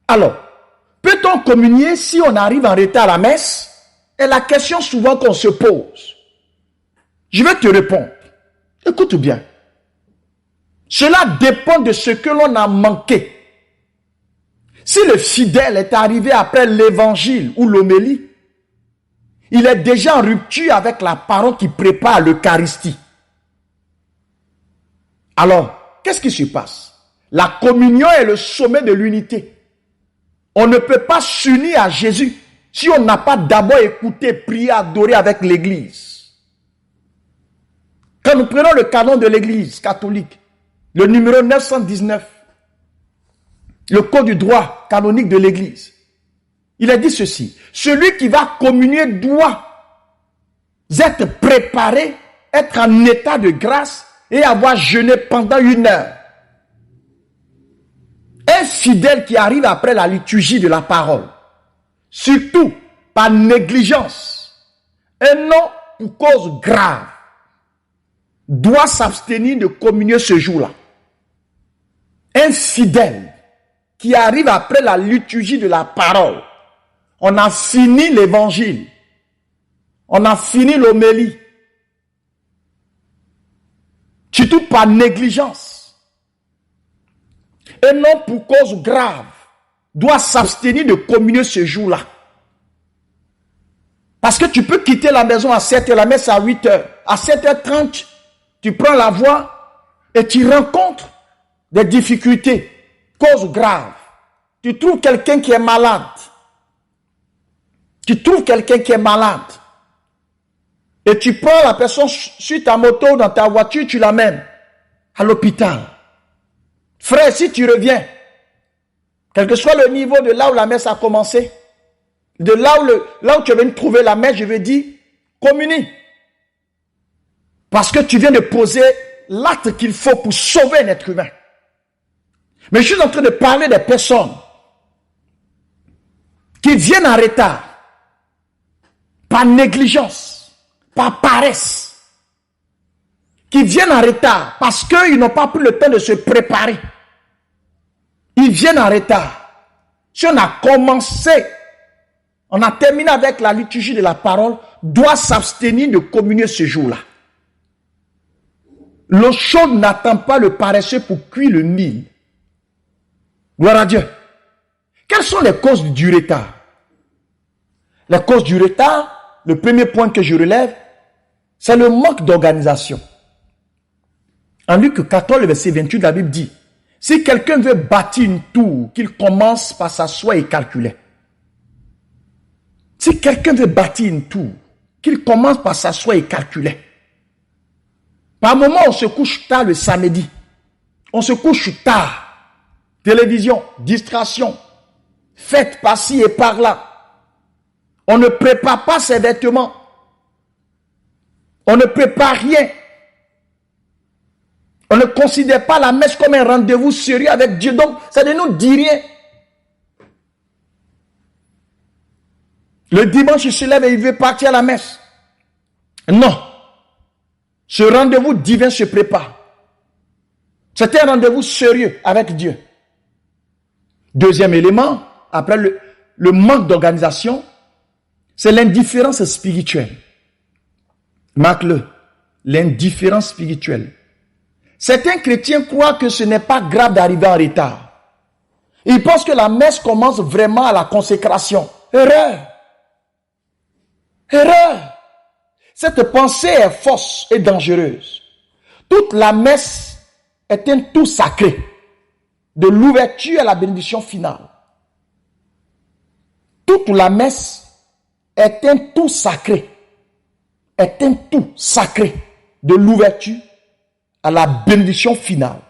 Alors, peut-on communier si on arrive en retard à la messe? C'est la question souvent qu'on se pose. Je vais te répondre. Écoute bien. Cela dépend de ce que l'on a manqué. Si le fidèle est arrivé après l'évangile ou l'homélie, il est déjà en rupture avec la parole qui prépare l'Eucharistie. Alors, qu'est-ce qui se passe? La communion est le sommet de l'unité. On ne peut pas s'unir à Jésus si on n'a pas d'abord écouté, prié, adoré avec l'Église. Quand nous prenons le canon de l'Église catholique, le numéro 919, le code du droit canonique de l'Église, il a dit ceci: celui qui va communier doit être préparé, être en état de grâce et avoir jeûné pendant 1 heure. Un fidèle qui arrive après la liturgie de la parole, surtout par négligence, et non pour cause grave, doit s'abstenir de communier ce jour-là. Un fidèle qui arrive après la liturgie de la parole, on a fini l'évangile, on a fini l'homélie, surtout par négligence, et non pour cause grave, doit s'abstenir de communier ce jour-là. Parce que tu peux quitter la maison à 7h, la messe à 8h. À 7h30, tu prends la voie et tu rencontres des difficultés, causes graves. Tu trouves quelqu'un qui est malade. Tu trouves quelqu'un qui est malade. Et tu prends la personne sur ta moto, dans ta voiture, tu l'amènes à l'hôpital. Frère, si tu reviens, quel que soit le niveau de là où la messe a commencé, de là où tu es venu trouver la messe, je vais dire, communie. Parce que tu viens de poser l'acte qu'il faut pour sauver un être humain. Mais je suis en train de parler des personnes qui viennent en retard, par négligence, par paresse, qui viennent en retard parce qu'ils n'ont pas pris le temps de se préparer. Ils viennent en retard. Si on a commencé, on a terminé avec la liturgie de la parole, doit s'abstenir de communier ce jour-là. L'eau chaude n'attend pas le paresseux pour cuire le mil. Gloire à Dieu. Quelles sont les causes du retard? Les causes du retard, le premier point que je relève, c'est le manque d'organisation. En Luc 14, le verset 28, la Bible dit, si quelqu'un veut bâtir une tour, qu'il commence par s'asseoir et calculer. Si quelqu'un veut bâtir une tour, qu'il commence par s'asseoir et calculer. Par moment, on se couche tard le samedi. On se couche tard. Télévision, distraction, fête par-ci et par-là. On ne prépare pas ses vêtements. On ne prépare rien. On ne considère pas la messe comme un rendez-vous sérieux avec Dieu. Donc, ça ne nous dit rien. Le dimanche, il se lève et il veut partir à la messe. Non. Ce rendez-vous divin se prépare. C'est un rendez-vous sérieux avec Dieu. Deuxième élément, après le manque d'organisation, c'est l'indifférence spirituelle. Marque-le. L'indifférence spirituelle. Certains chrétiens croient que ce n'est pas grave d'arriver en retard. Ils pensent que la messe commence vraiment à la consécration. Erreur. Erreur. Cette pensée est fausse et dangereuse. Toute la messe est un tout sacré. De l'ouverture à la bénédiction finale. Toute la messe est un tout sacré. Est un tout sacré. De l'ouverture à la bénédiction finale.